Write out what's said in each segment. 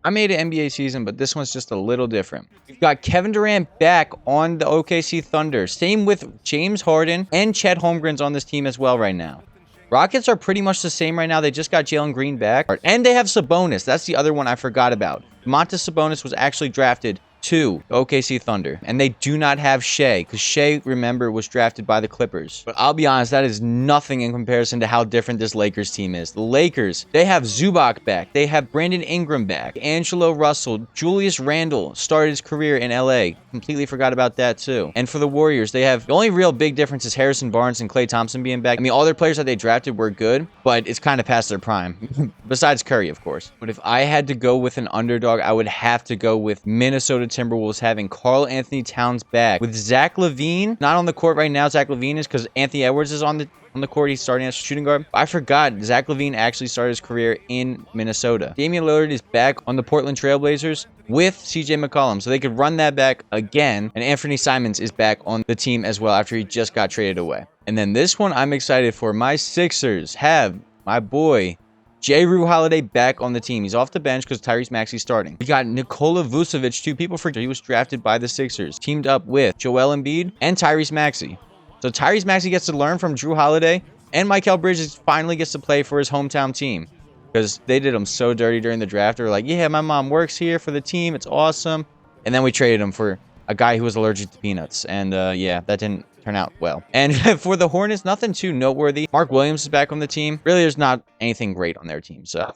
I made an NBA season, but this one's just a little different. We've got Kevin Durant back on the OKC Thunder. Same with James Harden and Chet Holmgren's on this team as well right now. Rockets are pretty much the same right now. They just got Jalen Green back. And they have Sabonis. That's the other one I forgot about. Domantas Sabonis was actually drafted to OKC Thunder. And they do not have Shea, because Shea, remember, was drafted by the Clippers. But I'll be honest, that is nothing in comparison to how different this Lakers team is. The Lakers, they have Zubac back. They have Brandon Ingram back. Angelo Russell. Julius Randle started his career in LA. Completely forgot about that too. And for the Warriors, they have the only real big difference is Harrison Barnes and Klay Thompson being back. I mean, all their players that they drafted were good, but it's kind of past their prime. Besides Curry, of course. But if I had to go with an underdog, I would have to go with Minnesota Timberwolves having Karl Anthony Towns back. With Zach LaVine not on the court right now, Zach LaVine is because Anthony Edwards is on the court. He's starting as shooting guard. I forgot Zach LaVine actually started his career in Minnesota. Damian Lillard is back on the Portland Trailblazers with CJ McCollum, so they could run that back again. And Anthony Simons is back on the team as well after he just got traded away. And then this one I'm excited for. My Sixers have my boy Jrue Holiday back on the team. He's off the bench because Tyrese Maxey's starting. We got Nikola Vucevic too. People forget he was drafted by the Sixers. Teamed up with Joel Embiid and Tyrese Maxey. So Tyrese Maxey gets to learn from Jrue Holiday, and Mikal Bridges finally gets to play for his hometown team. Because they did him so dirty during the draft. They were like, yeah, my mom works here for the team. It's awesome. And then we traded him for a guy who was allergic to peanuts. And yeah, that didn't turn out well. And for the Hornets, nothing too noteworthy. Mark Williams is back on the team. Really, there's not anything great on their team. So,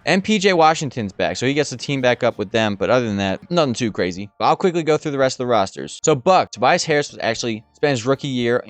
and PJ Washington's back, so he gets the team back up with them. But other than that, nothing too crazy. But I'll quickly go through the rest of the rosters. So Tobias Harris was actually spent his rookie year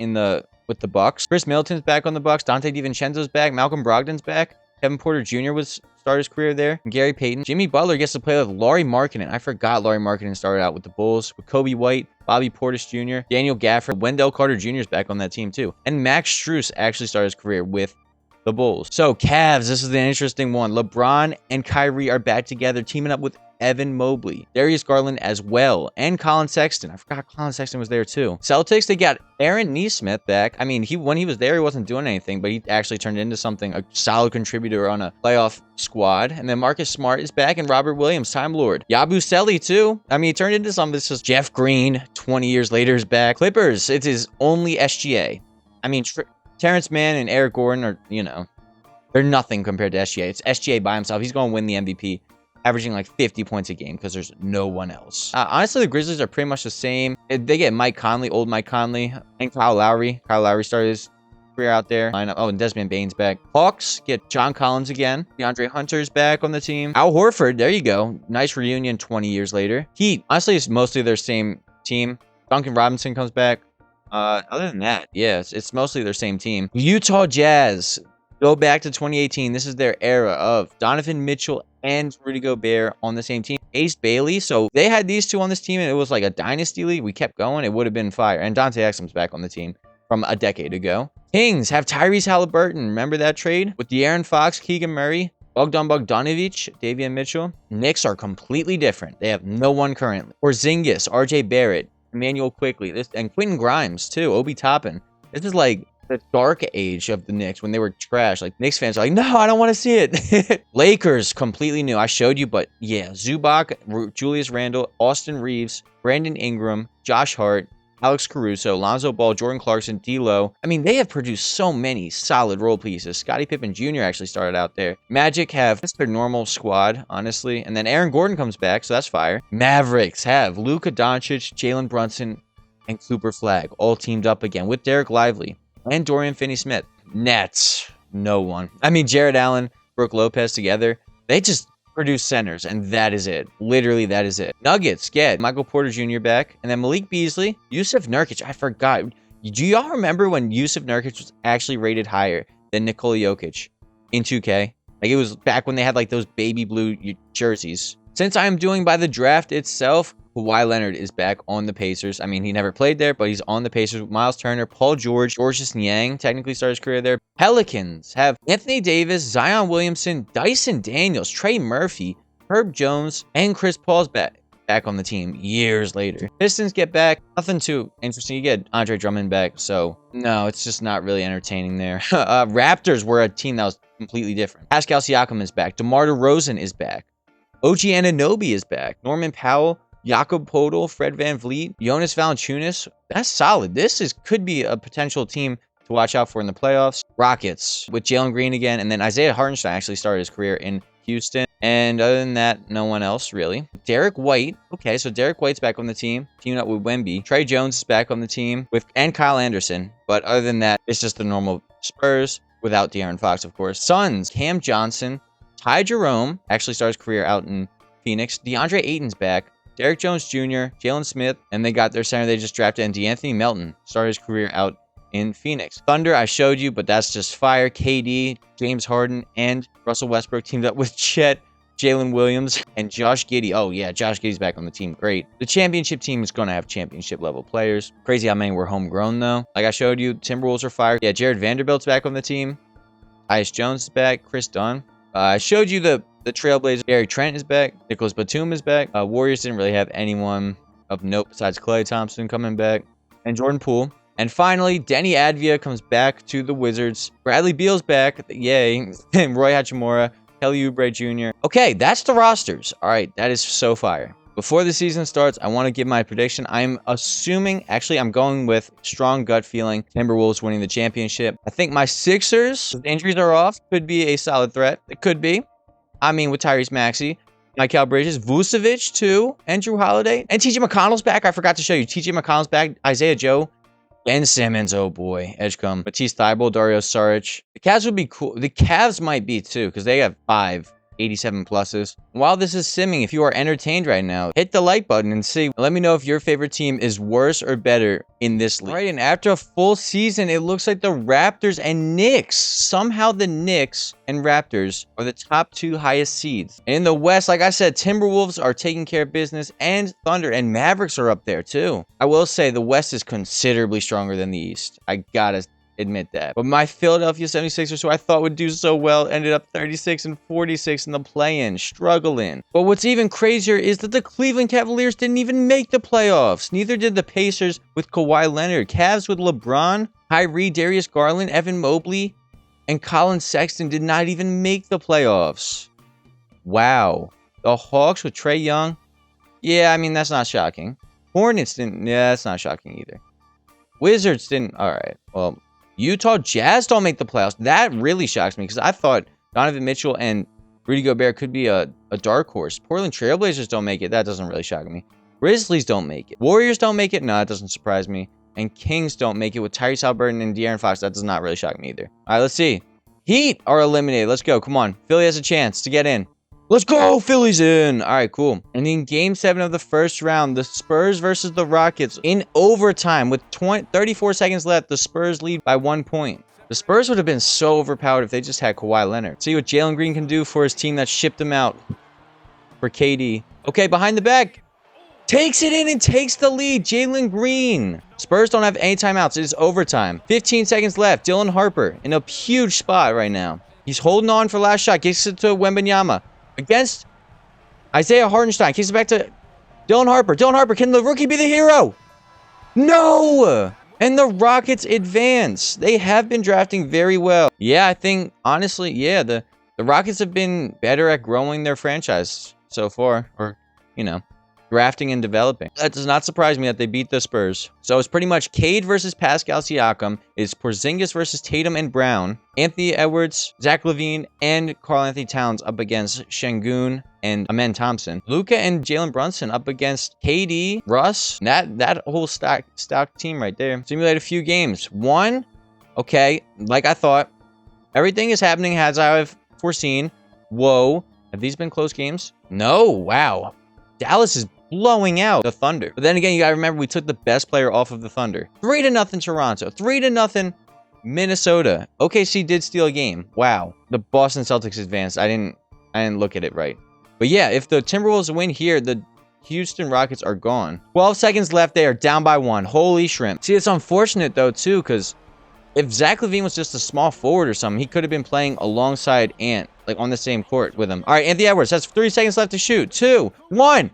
with the Bucks. Chris Middleton's back on the Bucks. Dante DiVincenzo's back. Malcolm Brogdon's back. Kevin Porter Jr. started his career there. And Gary Payton. Jimmy Butler gets to play with Lauri Markkanen. I forgot Lauri Markkanen started out with the Bulls. With Kobe White, Bobby Portis Jr., Daniel Gafford, Wendell Carter Jr. is back on that team too. And Max Strus actually started his career with the Bulls. So Cavs, this is the interesting one. LeBron and Kyrie are back together, teaming up with Evan Mobley, Darius Garland as well, and Colin Sexton. I forgot Colin Sexton was there too. Celtics, they got Aaron Nesmith back. I mean, when he was there, he wasn't doing anything, but he actually turned into something, a solid contributor on a playoff squad. And then Marcus Smart is back, and Robert Williams, Time Lord. Yabusele too. I mean, he turned into something. This is Jeff Green, 20 years later, is back. Clippers, it is only SGA. I mean, Terrence Mann and Eric Gordon are, they're nothing compared to SGA. It's SGA by himself. He's going to win the MVP. Averaging like 50 points a game because there's no one else. Honestly, the Grizzlies are pretty much the same. They get Mike Conley, old Mike Conley, and Kyle Lowry. Kyle Lowry started his career out there. Oh, and Desmond Bane's back. Hawks get John Collins again. DeAndre Hunter's back on the team. Al Horford, there you go. Nice reunion 20 years later. Heat, honestly, it's mostly their same team. Duncan Robinson comes back. Other than that, yeah, it's mostly their same team. Utah Jazz go back to 2018. This is their era of Donovan Mitchell and Rudy Gobert on the same team. Ace Bailey. So they had these two on this team, and it was like a dynasty league. We kept going. It would have been fire. And Dante Exum's back on the team from a decade ago. Kings have Tyrese Halliburton. Remember that trade? With De'Aaron Fox, Keegan Murray, Bogdan Bogdanovic, Davion Mitchell. Knicks are completely different. They have no one currently. Porzingis, RJ Barrett, Emmanuel Quickley, and Quentin Grimes too. Obi Toppin. This is like the dark age of the Knicks when they were trash. Like, Knicks fans are like, no, I don't want to see it. Lakers, completely new. I showed you, but yeah, Zubac, Julius Randle, Austin Reeves, Brandon Ingram, Josh Hart, Alex Caruso, Lonzo Ball, Jordan Clarkson, D'Lo. I mean, they have produced so many solid role pieces. Scottie Pippen Jr. actually started out there. Magic have just their normal squad, honestly. And then Aaron Gordon comes back, so that's fire. Mavericks have Luka Doncic, Jalen Brunson, and Cooper Flagg all teamed up again with Derek Lively and Dorian Finney-Smith. Nets, no one. I mean, Jared Allen, Brooke Lopez together, they just produce centers, and that is it. Literally, that is it. Nuggets get Michael Porter Jr. back, and then Malik Beasley, Yusuf Nurkic. I forgot. Do y'all remember when Yusuf Nurkic was actually rated higher than Nikola Jokic in 2K? Like, it was back when they had like those baby blue jerseys. Since I am doing by the draft itself, Kawhi Leonard is back on the Pacers. I mean, he never played there, but he's on the Pacers with Miles Turner, Paul George, Georges Niang technically started his career there. Pelicans have Anthony Davis, Zion Williamson, Dyson Daniels, Trey Murphy, Herb Jones, and Chris Paul's back on the team years later. Pistons get back. Nothing too interesting. You get Andre Drummond back, so no, it's just not really entertaining there. Raptors were a team that was completely different. Pascal Siakam is back. DeMar DeRozan is back. OG Anunoby is back. Norman Powell, Jakob Podol, Fred VanVleet, Jonas Valanciunas. That's solid. Could be a potential team to watch out for in the playoffs. Rockets with Jalen Green again, and then Isaiah Hartenstein actually started his career in Houston. And other than that, no one else really. Derek White. Okay, so Derek White's back on the team, teaming up with Wemby. Trey Jones is back on the team and Kyle Anderson. But other than that, it's just the normal Spurs without De'Aaron Fox, of course. Suns, Cam Johnson, Ty Jerome actually started his career out in Phoenix. DeAndre Ayton's back. Derek Jones Jr., Jalen Smith, and they got their center they just drafted, and DeAnthony Melton started his career out in Phoenix. Thunder, I showed you, but that's just fire. KD, James Harden, and Russell Westbrook teamed up with Chet, Jalen Williams, and Josh Giddey. Oh, yeah, Josh Giddey's back on the team. Great. The championship team is going to have championship-level players. Crazy how many were homegrown, though. Like I showed you, Timberwolves are fire. Yeah, Jared Vanderbilt's back on the team. Tyus Jones is back. Chris Dunn. I showed you the Trailblazers. Gary Trent is back. Nicholas Batum is back. Warriors didn't really have anyone of note besides Klay Thompson coming back. And Jordan Poole. And finally, Denny Advia comes back to the Wizards. Bradley Beal's back. Yay. And Roy Hachimura. Kelly Oubre Jr. Okay, that's the rosters. All right, that is so fire. Before the season starts, I want to give my prediction. I'm assuming, actually, I'm going with strong gut feeling, Timberwolves winning the championship. I think my Sixers, if the injuries are off, could be a solid threat. It could be. I mean, with Tyrese Maxey, Mikal Bridges, Vucevic, too, and Drew Holiday. And TJ McConnell's back. I forgot to show you. TJ McConnell's back. Isaiah Joe. Ben Simmons, oh boy. Edgecombe. Matisse Thybulle, Dario Saric. The Cavs would be cool. The Cavs might be too, because they have 5 87 pluses. While this is simming, if you are entertained right now, hit the like button and see. Let me know if your favorite team is worse or better in this league. All right, and after a full season, it looks like the Raptors and Knicks. Somehow the Knicks and Raptors are the top 2 highest seeds. And in the West, like I said, Timberwolves are taking care of business, and Thunder and Mavericks are up there too. I will say the West is considerably stronger than the East. I gotta admit that. But my Philadelphia 76ers, who I thought would do so well, ended up 36-46 in the play-in, struggling. But what's even crazier is that the Cleveland Cavaliers didn't even make the playoffs. Neither did the Pacers with Kawhi Leonard. Cavs with LeBron, Kyrie, Darius Garland, Evan Mobley, and Colin Sexton did not even make the playoffs. Wow. The Hawks with Trae Young. Yeah, I mean, that's not shocking. Hornets didn't. Yeah, that's not shocking either. Wizards didn't. All right. Well, Utah Jazz don't make the playoffs. That really shocks me because I thought Donovan Mitchell and Rudy Gobert could be a dark horse. Portland Trailblazers don't make it. That doesn't really shock me. Grizzlies don't make it. Warriors don't make it. No, that doesn't surprise me. And Kings don't make it with Tyrese Haliburton and De'Aaron Fox. That does not really shock me either. All right, let's see. Heat are eliminated. Let's go. Come on. Philly has a chance to get in. Let's go. Philly's in. All right, cool. And in Game 7 of the first round, the Spurs versus the Rockets in overtime with 34 seconds left. The Spurs lead by 1 point. The Spurs would have been so overpowered if they just had Kawhi Leonard. See what Jalen Green can do for his team that shipped him out for KD. Okay, behind the back. Takes it in and takes the lead. Jalen Green. Spurs don't have any timeouts. It is overtime. 15 seconds left. Dylan Harper in a huge spot right now. He's holding on for last shot. Gets it to Wembanyama. Against Isaiah Hartenstein. Kicks it back to Dylan Harper. Dylan Harper, can the rookie be the hero? No! And the Rockets advance. They have been drafting very well. Yeah, I think, honestly, yeah, the Rockets have been better at growing their franchise so far. Or, you know, drafting and developing. That does not surprise me that they beat the Spurs. So it's pretty much Cade versus Pascal Siakam. It's Porzingis versus Tatum and Brown. Anthony Edwards, Zach LaVine, and Karl Anthony Towns up against Şengün and Amen Thompson. Luka and Jalen Brunson up against KD, Russ. That whole stock team right there. Simulate a few games. 1, okay, like I thought. Everything is happening as I've foreseen. Whoa. Have these been close games? No. Wow. Dallas is blowing out the Thunder. But then again, you gotta remember we took the best player off of the Thunder. 3-0 Toronto. 3-0 Minnesota. OKC did steal a game. Wow. The Boston Celtics advanced. I didn't look at it right. But yeah, if the Timberwolves win here, the Houston Rockets are gone. 12 seconds left. They are down by 1. Holy shrimp. See, it's unfortunate though too, because if Zach LaVine was just a small forward or something, he could have been playing alongside Ant, like on the same court with him. All right, Anthony Edwards has 3 seconds left to shoot. 2, 1.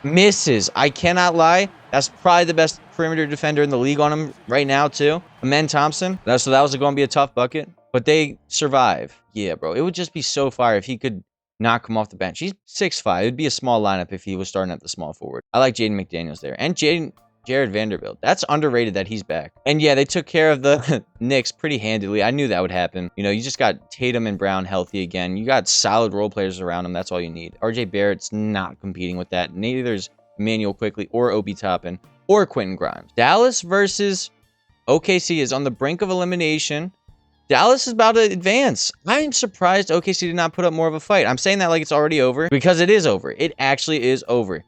Misses. I cannot lie. That's probably the best perimeter defender in the league on him right now, too. Amen Thompson. So that was going to be a tough bucket. But they survive. Yeah, bro. It would just be so fire if he could not come off the bench. He's 6'5". It'd be a small lineup if he was starting at the small forward. I like Jaden McDaniels there. And Jared Vanderbilt. That's underrated that he's back. And yeah, they took care of the Knicks pretty handily. I knew that would happen. You know, you just got Tatum and Brown healthy again. You got solid role players around him. That's all you need. RJ Barrett's not competing with that. Neither is Emmanuel Quickly or Obi Toppin or Quentin Grimes. Dallas versus OKC is on the brink of elimination. Dallas is about to advance. I'm surprised OKC did not put up more of a fight. I'm saying that like it's already over because it is over. It actually is over.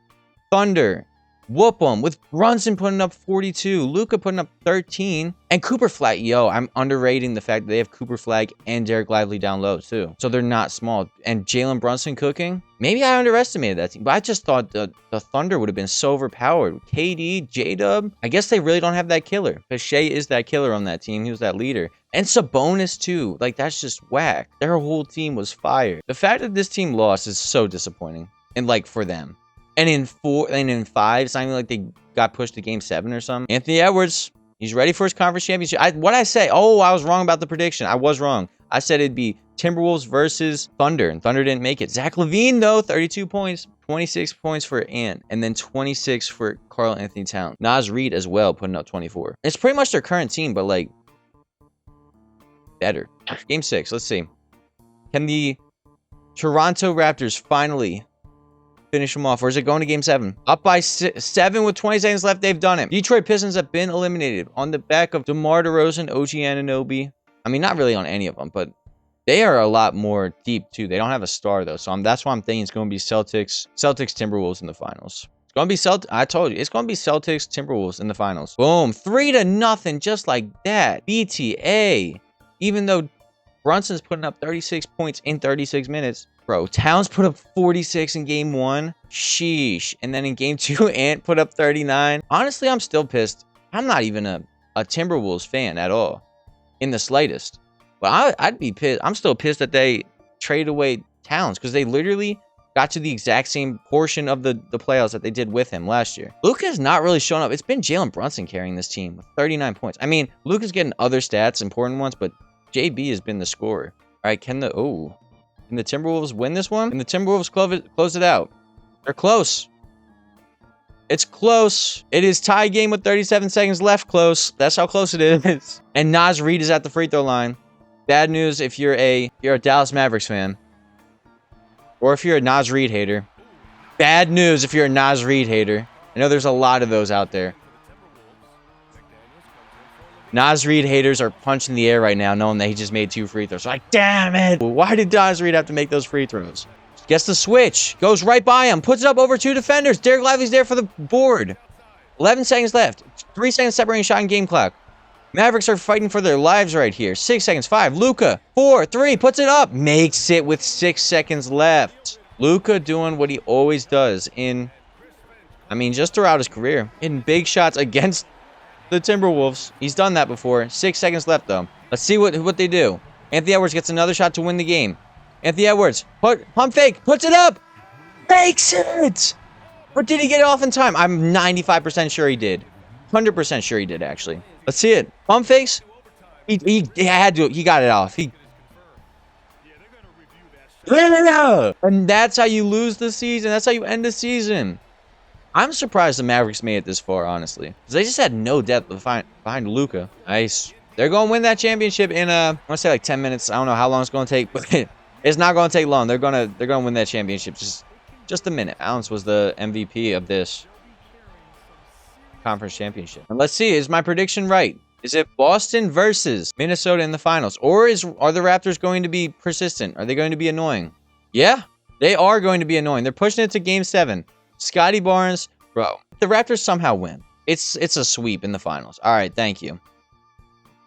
Thunder whoop them with Brunson putting up 42, Luka putting up 13, and Cooper Flag. Yo, I'm underrating the fact that they have Cooper Flag and Derek Lively down low too. So they're not small. And Jalen Brunson cooking. Maybe I underestimated that team, but I just thought the Thunder would have been so overpowered. KD, J-Dub. I guess they really don't have that killer. But Shea is that killer on that team. He was that leader. And Sabonis too. Like, that's just whack. Their whole team was fired. The fact that this team lost is so disappointing. And like for them. And in 4 and in 5, it's not even like they got pushed to game 7 or something. Anthony Edwards, he's ready for his conference championship. What I say? Oh, I was wrong about the prediction. I was wrong. I said it'd be Timberwolves versus Thunder, and Thunder didn't make it. Zach LaVine, though, 32 points, 26 points for Ant, and then 26 for Karl Anthony Towns. Naz Reid as well, putting up 24. It's pretty much their current team, but like better. Game 6, let's see. Can the Toronto Raptors finally finish them off, or is it going to game 7? Up by 7 with 20 seconds left. They've done it. Detroit Pistons have been eliminated on the back of DeMar DeRozan, OG Anunoby. I mean, not really on any of them, but they are a lot more deep too. They don't have a star though, so that's why I'm thinking it's going to be Celtics Timberwolves in the finals. It's going to be I told you, it's going to be Celtics Timberwolves in the finals. Boom, 3-0, just like that. BTA. Even though Brunson's putting up 36 points in 36 minutes. Bro, Towns put up 46 in game 1. Sheesh. And then in game 2, Ant put up 39. Honestly, I'm still pissed. I'm not even a Timberwolves fan at all. In the slightest. But I'd be pissed. I'm still pissed that they traded away Towns. Because they literally got to the exact same portion of the playoffs that they did with him last year. Luka's not really showing up. It's been Jalen Brunson carrying this team with 39 points. I mean, Luka's getting other stats, important ones. But JB has been the scorer. All right, can the Timberwolves win this one? Can the Timberwolves close it out? They're close. It's close. It is tie game with 37 seconds left. Close. That's how close it is. And Naz Reid is at the free throw line. Bad news if you're a Dallas Mavericks fan. Or if you're a Naz Reid hater. Bad news if you're a Naz Reid hater. I know there's a lot of those out there. Naz Reid haters are punching the air right now knowing that he just made 2 free throws. Like, damn it. Why did Naz Reid have to make those free throws? Gets the switch. Goes right by him. Puts it up over 2 defenders. Derek Lively's there for the board. 11 seconds left. 3 seconds separating shot and game clock. Mavericks are fighting for their lives right here. 6 seconds. 5. Luka. 4. 3. Puts it up. Makes it with 6 seconds left. Luka doing what he always does just throughout his career. In big shots against the Timberwolves. He's done that before. 6 seconds left, though. Let's see what they do. Anthony Edwards gets another shot to win the game. Anthony Edwards, pump fake, puts it up, makes it! Or did he get it off in time? I'm 95% sure he did. 100% sure he did, actually. Let's see it. Pump fakes. He had to. He got it off. And that's how you lose the season. That's how you end the season. I'm surprised the Mavericks made it this far, honestly. Because they just had no depth behind Luka. Nice. They're going to win that championship in, I want to say like 10 minutes. I don't know how long it's going to take, but it's not going to take long. They're going to win that championship. Just a minute. Allen's was the MVP of this conference championship. And let's see, is my prediction right? Is it Boston versus Minnesota in the finals? Or are the Raptors going to be persistent? Are they going to be annoying? Yeah, they are going to be annoying. They're pushing it to game 7. Scotty Barnes, bro. The Raptors somehow win. It's a sweep in the finals. All right, thank you.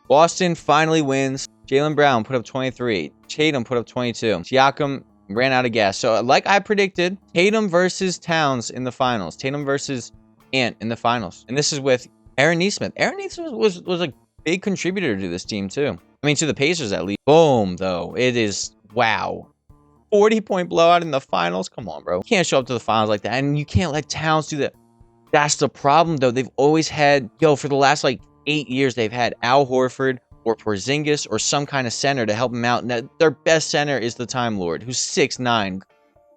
Boston finally wins. Jaylen Brown put up 23. Tatum put up 22. Siakam ran out of gas. So like I predicted, Tatum versus Towns in the finals. Tatum versus Ant in the finals. And this is with Aaron Nesmith. Aaron Nesmith was a big contributor to this team too. I mean, to the Pacers at least. Boom, though. It is, wow. 40-point blowout in the finals. Come on, bro. You can't show up to the finals like that. And you can't let Towns do that. That's the problem, though. They've always had, for the last, 8 years, they've had Al Horford or Porzingis or some kind of center to help them out. And their best center is the Time Lord, who's 6'9",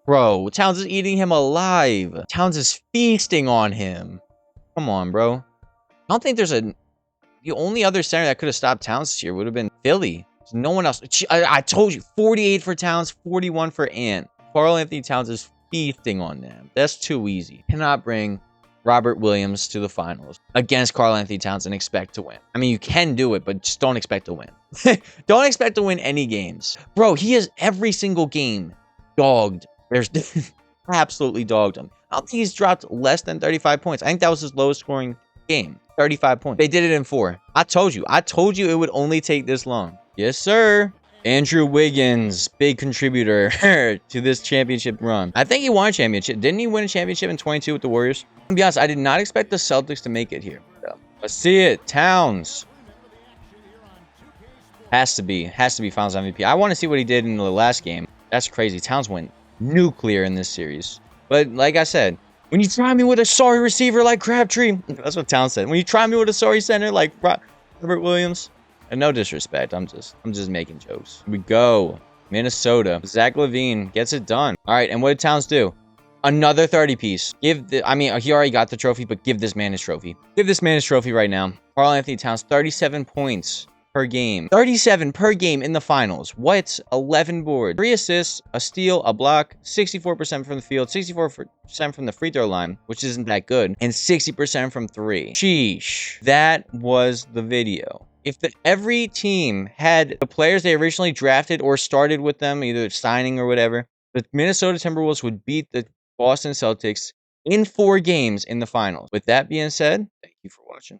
Bro, Towns is eating him alive. Towns is feasting on him. Come on, bro. I don't think there's a... The only other center that could have stopped Towns this year would have been Philly. There's no one else. I told you, 48 for Towns, 41 for Ant. Karl-Anthony Towns is feasting on them. That's too easy. Cannot bring Robert Williams to the finals against Karl-Anthony Towns and expect to win. I mean, you can do it, but just don't expect to win. Don't expect to win any games. Bro, he has every single game dogged. There's absolutely dogged him. I don't think he's dropped less than 35 points. I think that was his lowest scoring game. 35 points. They did it in 4. I told you it would only take this long. Yes, sir. Andrew Wiggins, big contributor to this championship run. I think he won a championship. Didn't he win a championship in 22 with the Warriors? To be honest, I did not expect the Celtics to make it here. Let's see it. Towns. Has to be finals MVP. I want to see what he did in the last game. That's crazy. Towns went nuclear in this series. But like I said, when you try me with a sorry receiver like Crabtree, that's what Towns said. When you try me with a sorry center like Robert Williams, and no disrespect, I'm just making jokes. Here we go. Minnesota. Zach LaVine gets it done. All right, and what did Towns do? Another 30 piece. He already got the trophy, but give this man his trophy. Give this man his trophy right now. Karl-Anthony Towns, 37 points per game. 37 per game in the finals. What? 11 boards. 3 assists, a steal, a block, 64% from the field, 64% from the free throw line, which isn't that good, and 60% from 3. Sheesh. That was the video. If every team had the players they originally drafted or started with them, either signing or whatever, the Minnesota Timberwolves would beat the Boston Celtics in 4 games in the finals. With that being said, thank you for watching.